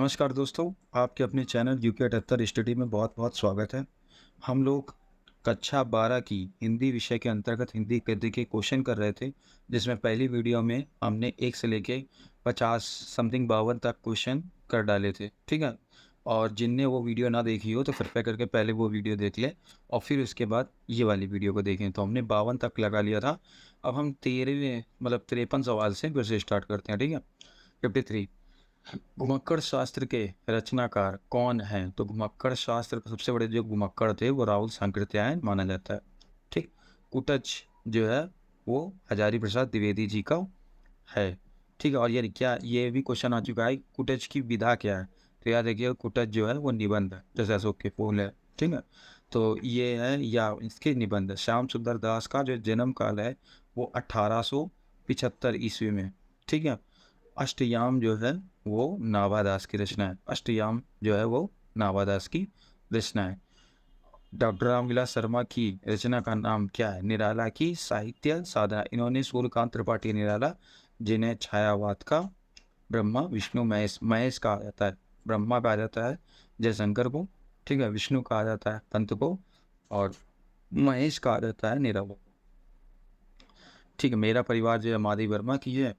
नमस्कार दोस्तों, आपके अपने चैनल यूके 78 स्टडी में बहुत बहुत स्वागत है। हम लोग कक्षा 12 की हिंदी विषय के अंतर्गत हिंदी गद्य के क्वेश्चन कर रहे थे, जिसमें पहली वीडियो में हमने 1 से लेके 50 समथिंग 52 तक क्वेश्चन कर डाले थे, ठीक है। और जिनने वो वीडियो ना देखी हो तो कृपया करके पहले वो वीडियो देख लें और फिर उसके बाद ये वाली वीडियो को देखें। तो हमने 52 तक लगा लिया था। अब हम 13वें मतलब 53 सवाल से फिर से स्टार्ट करते हैं, ठीक है। 53, घुमक्कड़ शास्त्र के रचनाकार कौन हैं? तो घुमक्कड़ शास्त्र के सबसे बड़े जो घुमक्कड़ थे वो राहुल सांकृत्यायन माना जाता है, ठीक। कुटच जो है वो हजारी प्रसाद द्विवेदी जी का है, ठीक है। और ये भी क्वेश्चन आ चुका है, कुटच की विधा क्या है? तो याद रखिए, कुटच जो है वो निबंध है, जैसे अशोक के फूल है, ठीक है। तो ये है या इसके निबंध श्याम सुंदर दास का जो जन्म काल है वो 1875 ईस्वी में, ठीक है। अष्टयाम जो है वो नाभादास की रचना है। अष्टयाम जो है वो नाभादास की रचना है। डॉक्टर रामविलास शर्मा की रचना का नाम क्या है? निराला की साहित्य साधना। इन्होंने सूर्यकांत त्रिपाठी निराला, जिन्हें छायावाद का ब्रह्मा विष्णु महेश महेश कहा जाता है, ब्रह्मा कहा जाता है जयशंकर को, ठीक है। विष्णु कहा जाता है पंत को और महेश कहा जाता है निराला को, ठीक है। मेरा परिवार जो है माधवी वर्मा की है,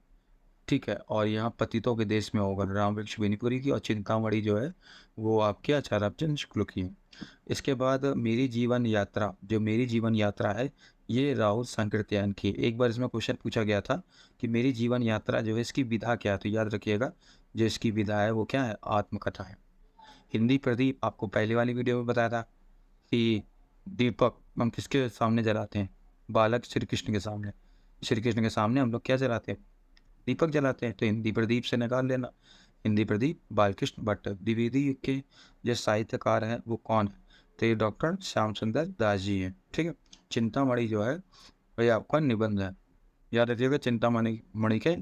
ठीक है। और यहाँ पतितों के देश में होगा राम वृक्ष बेनीपुरी की, और चिंतामणि जो है वो आपके आचार्य शुक्ल की है। इसके बाद मेरी जीवन यात्रा, जो मेरी जीवन यात्रा है ये राहुल सांकृत्यायन की। एक बार इसमें क्वेश्चन पूछा गया था कि मेरी जीवन यात्रा जो है इसकी विधा क्या है? तो याद रखिएगा, जो इसकी विधा है वो क्या है? आत्मकथा है। हिंदी प्रदीप आपको पहले वाली वीडियो में बताया था कि दीपक हम किसके सामने जलाते हैं? बालक श्री कृष्ण के सामने। श्री कृष्ण के सामने हम लोग क्या जलाते हैं? दीपक जलाते हैं। तो हिंदी प्रदीप से निकाल लेना। हिंदी प्रदीप बालकृष्ण भट्ट। द्विवेदी युग के जो साहित्यकार हैं वो कौन है? तो ये डॉक्टर श्याम सुंदर दास जी हैं, ठीक है। चिंतामणि जो है वही आपका निबंध है। याद रखिएगा, चिंतामणि मणि के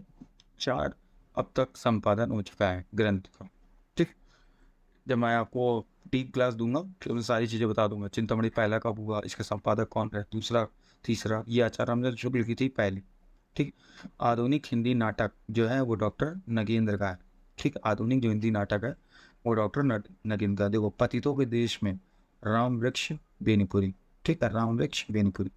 4 अब तक संपादन हो चुका है ग्रंथ का, ठीक। जब मैं आपको डीप क्लास दूंगा तो मैं सारी चीज़ें बता दूंगा। चिंतामणि पहला कब हुआ, इसका संपादक कौन है, दूसरा, तीसरा, ये आचार्य रामचंद्र शुक्ल की थी पहली, ठीक। आधुनिक हिंदी नाटक जो है वो डॉक्टर नगेंद्र का है, ठीक। आधुनिक जो हिंदी नाटक है वो डॉक्टर नगेंद्र का। देखो, पतितों के देश में राम वृक्ष बेनीपुरी, ठीक है, राम वृक्ष बेनीपुरी।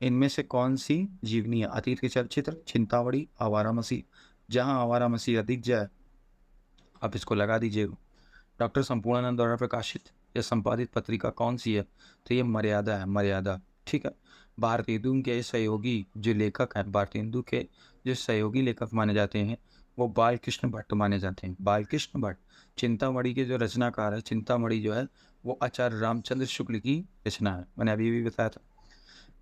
इनमें से कौन सी जीवनी है? अतीत के चलचित्र, चिंतावड़ी, आवारा मसीह। जहाँ आवारा मसीह अधिक जाए आप इसको लगा दीजिएगा। डॉक्टर संपूर्णानंद द्वारा प्रकाशित या संपादित पत्रिका कौन सी है? तो ये मर्यादा है, मर्यादा, ठीक है। भारतेंदु के सहयोगी जो लेखक हैं, भारतेंदु के जो सहयोगी लेखक माने जाते हैं वो बालकृष्ण भट्ट माने जाते हैं, बालकृष्ण भट्ट। चिंतामणि के जो रचनाकार है, चिंतामणि जो है वो आचार्य रामचंद्र शुक्ल की रचना है, मैंने अभी भी बताया था।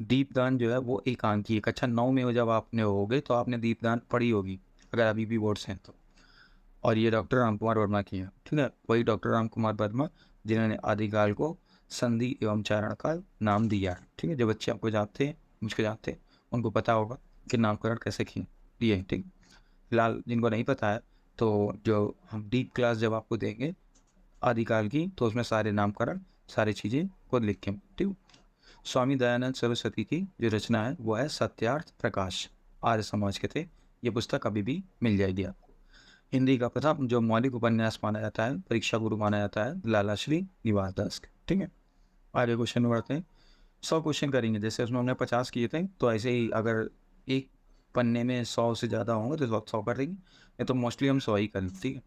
दीपदान जो है वो एकांकी है। कक्षा 9 में जब आपने होगे तो आपने दीपदान पढ़ी होगी, अगर अभी भी बोर्ड्स हैं तो। और ये डॉक्टर राम कुमार वर्मा की है, ठीक है। वही डॉक्टर राम कुमार वर्मा जिन्होंने आदिकाल को संधि एवं चारण का नाम दिया, ठीक है। जो बच्चे आपको जानते हैं, मुझको जानते हैं, उनको पता होगा कि नामकरण कैसे दिए, ठीक। फिलहाल जिनको नहीं पता है तो जो हम डीप क्लास जब आपको देंगे आदिकाल की तो उसमें सारे नामकरण सारी चीज़ें खुद लिखें, ठीक। स्वामी दयानंद सरस्वती की जो रचना है वो है सत्यार्थ प्रकाश, आर्य समाज के थे। ये पुस्तक अभी भी मिल जाएगी आपको। हिंदी का प्रथम जो मौलिक उपन्यास माना जाता है, परीक्षा गुरु माना जाता है, लाला श्री निवास दास का, ठीक है। आगे क्वेश्चन बढ़ते हैं। 100 क्वेश्चन करेंगे, जैसे उसमें हमने 50 किए थे, तो ऐसे ही अगर एक पन्ने में 100 से ज़्यादा होंगे तो 100 कर देंगे, नहीं तो मोस्टली हम 100 ही करें, ठीक है।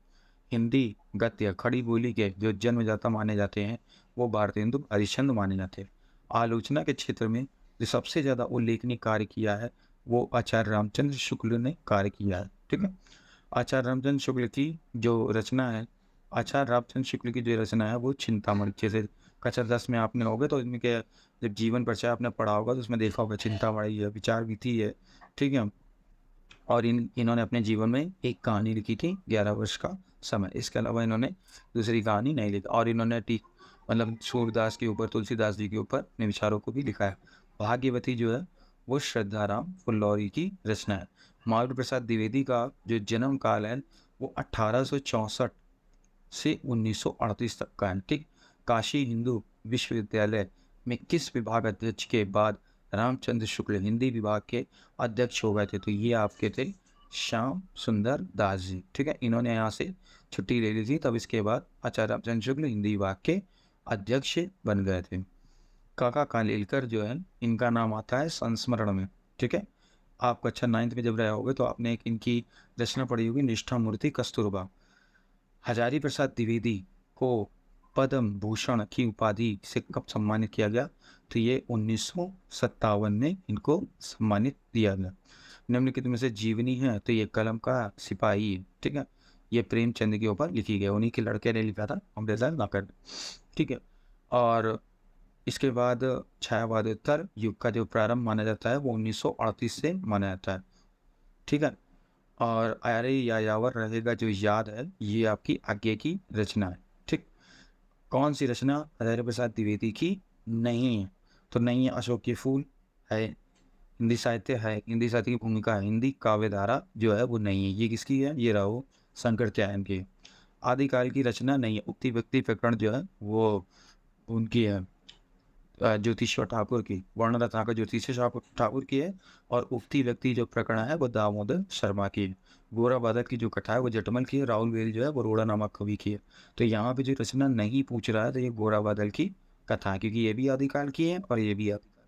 हिंदी गद्य खड़ी बोली के जो जन्मदाता माने जाते हैं वो भारतेंदु हरिश्चंद्र माने जाते हैं। आलोचना के क्षेत्र में जो सबसे ज़्यादा उल्लेखनीय कार्य किया है वो आचार्य रामचंद्र शुक्ल ने कार्य किया है, ठीक है। आचार्य रामचंद्र शुक्ल की जो रचना है, आचार्य रामचंद्र शुक्ल की जो रचना है वो चिंतामणि। जैसे कक्षा 10 में आपने होगे तो इनमें के जब जीवन परिचय आपने पढ़ा होगा तो उसमें देखा होगा चिंतामणि है, विचार विधि है, ठीक है। और इन्होंने अपने जीवन में एक कहानी लिखी थी 11 वर्ष का समय, इसके अलावा इन्होंने दूसरी कहानी नहीं लिखी। और इन्होंने मतलब सूरदास के ऊपर, तुलसीदास जी के ऊपर अपने विचारों को भी लिखा है। भाग्यवती जो है वो श्रद्धाराम फुल्लौरी की रचना है। महावीर प्रसाद द्विवेदी का जो जन्म काल है वो 1864 से 1938 तक का है, ठीक। काशी हिंदू विश्वविद्यालय में किस विभाग अध्यक्ष के बाद रामचंद्र शुक्ल हिंदी विभाग के अध्यक्ष हो गए थे? तो ये आपके थे श्याम सुंदर दास जी। ठीक है, इन्होंने यहाँ से छुट्टी ले ली थी। तब इसके बाद आचार्य रामचंद्र शुक्ल हिंदी विभाग के अध्यक्ष बन गए थे। काका कालेलकर जो है, इनका नाम आता है संस्मरण में। ठीक है, आप कक्षा 9th में जब रहे होगे तो आपने एक इनकी रचना पढ़ी होगी, निष्ठा मूर्ति कस्तूरबा। हजारी प्रसाद द्विवेदी को पद्म भूषण की उपाधि से कब सम्मानित किया गया? तो ये 1957 में इनको सम्मानित दिया गया। निम्नलिखित में से जीवनी है, तो ये कलम का सिपाही है। ठीक है, ये प्रेमचंद के ऊपर लिखी गई, उन्हीं के लड़के ने लिखा था, अमृता नाकर। ठीक है, और इसके बाद छायावादोत्तर युग का जो प्रारंभ माना जाता है वो 1938 से माना जाता है। ठीक है, और अरे यायावर रहेगा जो याद है, ये आपकी आगे की रचना है। ठीक, कौन सी रचना? हजारी प्रसाद द्विवेदी की नहीं है। तो नहीं है अशोक के फूल है, हिंदी साहित्य है, हिंदी साहित्य की भूमिका है, हिंदी काव्य धारा जो है वो नहीं है। ये किसकी है? ये रहो शंकराचार्य की। आदिकाल की रचना नहीं है। उक्ति व्यक्ति प्रकरण जो है वो उनकी है, ज्योतिषवर ठाकुर की। वर्ण रत्नाकर ज्योतिषीश्वर ठाकुर की है, और उक्ति व्यक्ति जो प्रकरण है वो दामोदर शर्मा की है। गोरा बादल की जो कथा है वो जटमल की है। राहुल वेल जो है वो रोड़ा नामक कवि की है। तो यहाँ पे जो रचना नहीं पूछ रहा है तो ये गोरा बादल की कथा है, क्योंकि ये भी आदिकाल की है और ये भी आदिकाल की है।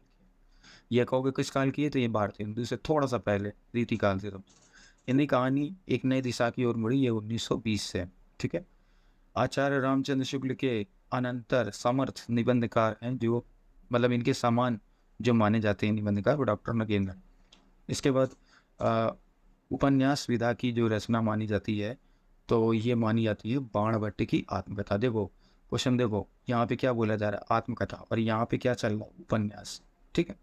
ये कहोगे किस काल की है? तो ये भारतीय हिंदू से थोड़ा सा पहले, रीति काल से। तो इनकी कहानी एक नई दिशा की ओर मुड़ी, ये 1920 से। ठीक है, आचार्य रामचंद्र शुक्ल के अनंतर समर्थ निबंधकार हैं, जो मतलब इनके समान जो माने जाते हैं निबंधकार, वो डॉक्टर नगेंद्र। इसके बाद उपन्यास विधा की जो रचना मानी जाती है, तो ये मानी जाती है बाणभट्ट की आत्मकथा। देखो क्वेश्चन, देखो यहाँ पे क्या बोला जा रहा है, आत्मकथा, और यहाँ पे क्या चल रहा है, उपन्यास। ठीक है,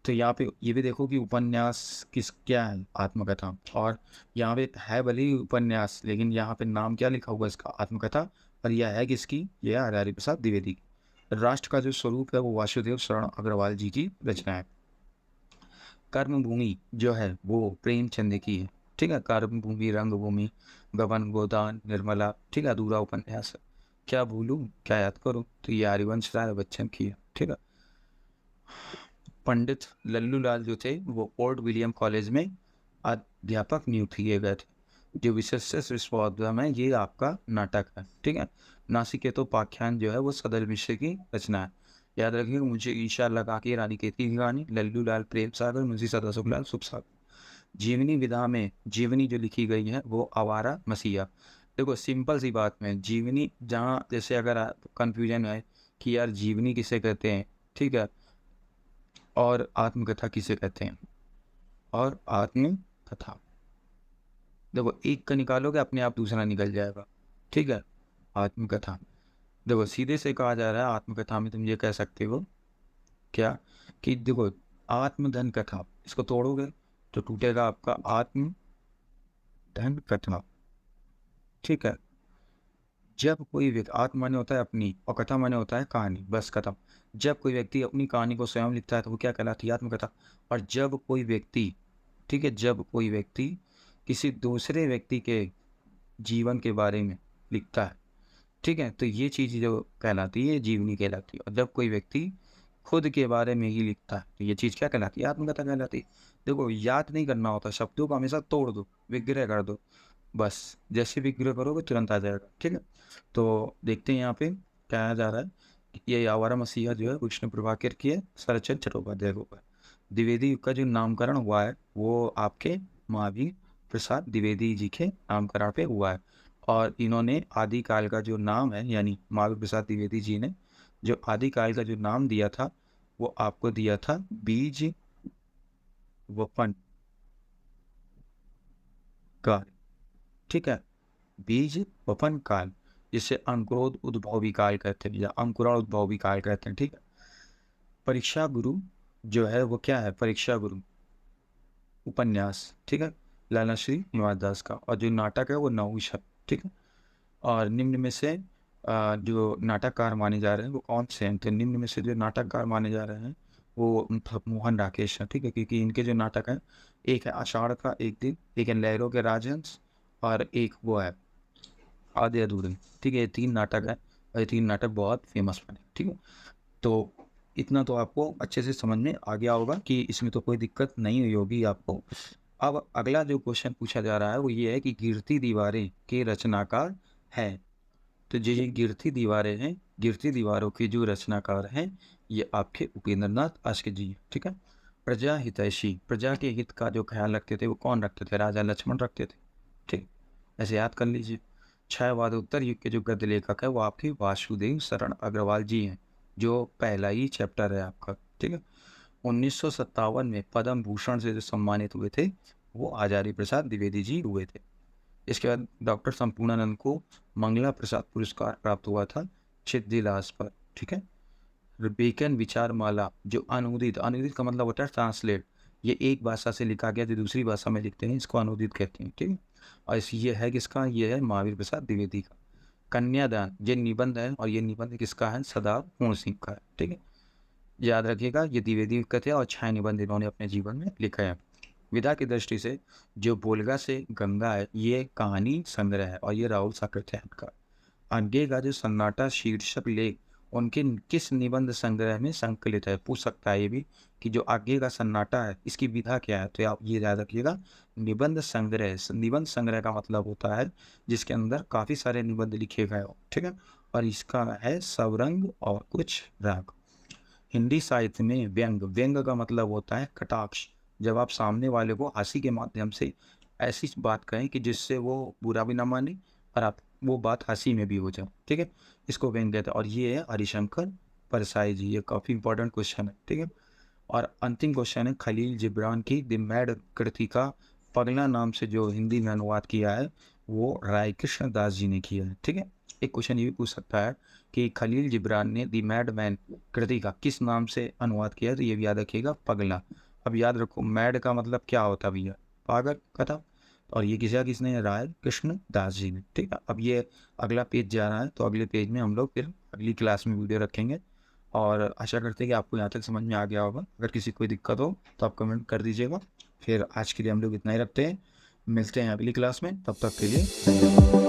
तो यहाँ पे ये भी देखो कि उपन्यास किस क्या है, आत्मकथा। और यहाँ पे है भले ही उपन्यास, लेकिन यहाँ पे नाम क्या लिखा हुआ है इसका, आत्मकथा। और यह है किसकी? यह हजारी प्रसाद द्विवेदी की। राष्ट्र का जो स्वरूप है वो वासुदेव शरण अग्रवाल जी की रचना है। कर्मभूमि जो है वो प्रेमचंद की है। ठीक है, कर्मभूमि, रंगभूमि, गबन, गोदान, निर्मला। ठीक है, अधूरा उपन्यास है। क्या भूलूं क्या याद करूं, तो ये हरिवंश राय बच्चन की है। ठीक है, पंडित लल्लू लाल जो थे वो पोर्ट विलियम कॉलेज में अध्यापक नियुक्त किए गए थे। जो विशेष विश्वविद्यालय में ये आपका नाटक है। ठीक है, नासिकेतो पाख्यान जो है वो सदर मिश्र की रचना है। याद रखिएगा, मुझे ईशा लगा के रानी केती की कहानी, लल्लू लाल प्रेम सागर, मुंशी सदाशिव लाल शुभ सागर। जीवनी विधा में जीवनी जो लिखी गई है वो आवारा मसीहा। देखो सिंपल सी बात में, जीवनी जहाँ जैसे अगर कंफ्यूजन है कि यार जीवनी किसे कहते हैं, ठीक है, और आत्मकथा किसे कहते हैं, और आत्मकथा, देखो एक का निकालोगे अपने आप दूसरा निकल जाएगा। ठीक है, आत्मकथा, देखो सीधे से कहा जा रहा है आत्मकथा में तुम ये कह सकते हो क्या, कि देखो आत्मधन कथा, इसको तोड़ोगे तो टूटेगा आपका आत्मधन कथा। ठीक है, जब कोई व्यक्ति, आत्म माने होता है अपनी और कथा माने होता है कहानी, बस खत्म। जब कोई व्यक्ति अपनी कहानी को स्वयं लिखता है तो वो क्या कहलाती है? आत्मकथा। और जब कोई व्यक्ति, ठीक है, जब कोई व्यक्ति किसी दूसरे व्यक्ति के जीवन के बारे में लिखता है, ठीक है, तो ये चीज़ जो कहलाती है जीवनी कहलाती है। और जब कोई व्यक्ति खुद के बारे में ही लिखता है तो ये चीज़ क्या कहलाती है? आत्मकथा कहलाती है। देखो याद नहीं करना होता, शब्दों को हमेशा तोड़ दो, विग्रह कर दो, बस जैसे विग्रह करोगे तुरंत आ जाएगा। ठीक है, तो देखते हैं यहाँ पे क्या कहा जा रहा है। ये आवारा मसीहा जो है विष्णु प्रभाकर की है, शरदचंद्र चट्टोपाध्याय के ऊपर। द्विवेदी का जो नामकरण हुआ है वो आपके महावीर प्रसाद द्विवेदी जी के नामकरण पे हुआ है। और इन्होंने आदिकाल का जो नाम है, यानी महावीर प्रसाद द्विवेदी जी ने जो आदिकाल का जो नाम दिया था वो आपको दिया था बीज वपन काल। ठीक है, बीज वपन काल, जिसे अंकुरोद उद्भवी काल कहते हैं या अंकुरण उद्भवी काल कहते हैं। ठीक है, परीक्षा गुरु जो है वो क्या है? परीक्षा गुरु उपन्यास, ठीक है, लाला श्री निवास दास का। और जो नाटक है वो नहुष है। ठीक है, और निम्न में से जो नाटककार माने जा रहे हैं वो कौन से हैं? तो निम्न में से जो नाटककार माने जा रहे हैं वो मोहन राकेश हैं। ठीक है, क्योंकि इनके जो नाटक हैं, एक है आषाढ़ का एक दिन, एक है लहरों के राजहंस, और एक वो है आधे अधूरे। ठीक है, ये 3 नाटक है और ये 3 नाटक बहुत फेमस बने। ठीक है, तो इतना तो आपको अच्छे से समझ में आ गया होगा कि इसमें तो कोई दिक्कत नहीं हुई होगी आपको। अब अगला जो क्वेश्चन पूछा जा रहा है वो ये है कि गिरती दीवारें के रचनाकार हैं। तो ये गिरती दीवारें हैं, गिरती दीवारों के जो रचनाकार हैं ये आपके उपेंद्र नाथ आष्के जी हैं। ठीक है। प्रजा हितैषी, प्रजा के हित का जो ख्याल रखते थे वो कौन रखते थे? राजा लक्ष्मण रखते थे। ठीक, ऐसे याद कर लीजिए। छायावादोत्तर युग के जो गद्य लेखक है वो आपके वासुदेव शरण अग्रवाल जी हैं, जो पहला ही चैप्टर है आपका। ठीक है। 1957 में पद्म भूषण से जो सम्मानित हुए थे वो आचार्य प्रसाद द्विवेदी जी हुए थे। इसके बाद डॉक्टर संपूर्णानंद को मंगला प्रसाद पुरस्कार प्राप्त हुआ था छिद्दिलास पर। ठीक है। बेकन विचारमाला जो अनुदित, अनुदित का मतलब होता है ट्रांसलेट, ये एक भाषा से लिखा गया जो दूसरी भाषा में लिखते हैं इसको अनुदित कहते हैं। ठीक है। और ये है किसका? ये है महावीर प्रसाद द्विवेदी का। कन्यादान ये निबंध है और ये निबंध किसका है? सरदार पूर्ण सिंह का है। ठीक है। याद रखिएगा ये द्विवेदी का थे और 6 निबंध इन्होंने अपने जीवन में लिखा है। विधा की दृष्टि से जो बोलगा से गंगा है ये कहानी संग्रह है और ये राहुल साकृत्य है इनका। आगे का जो सन्नाटा शीर्षक लेख उनके किस निबंध संग्रह में संकलित है? पूछ सकता है ये भी कि जो आगे का सन्नाटा है इसकी विधा क्या है? तो आप ये याद रखिएगा निबंध संग्रह। निबंध संग्रह का मतलब होता है जिसके अंदर काफी सारे निबंध लिखे गए हो। ठीक है। और इसका है सवरंग और कुछ राग। हिंदी साहित्य में व्यंग, व्यंग का मतलब होता है कटाक्ष। जब आप सामने वाले को हंसी के माध्यम से ऐसी बात कहें कि जिससे वो बुरा भी ना माने और आप वो बात हंसी में भी हो जाए। ठीक है। इसको व्यंग कहते हैं और ये है हरिशंकर परसाई जी। ये काफ़ी इंपॉर्टेंट क्वेश्चन है। ठीक है। और अंतिम क्वेश्चन है खलील जिब्रान की द मैड कृति का पगला नाम से जो हिंदी में अनुवाद किया है वो राय कृष्ण दास जी ने किया है। ठीक है। एक क्वेश्चन ये भी पूछ सकता है कि खलील जिब्रान ने द मैड मैन कृति का किस नाम से अनुवाद किया है? तो ये भी याद रखिएगा पगला। अब याद रखो मैड का मतलब क्या होता है भैया? पागल कथा। और ये किसने? राय कृष्ण दास जी ने। ठीक है। अब ये अगला पेज जा रहा है तो अगले पेज में हम लोग फिर अगली क्लास में वीडियो रखेंगे और आशा करते हैं कि आपको यहाँ तक समझ में आ गया होगा। अगर किसी कोई दिक्कत हो तो आप कमेंट कर दीजिएगा। फिर आज के लिए हम लोग इतना ही रखते हैं, मिलते हैं अगली क्लास में, तब तक के लिए धन्यवाद।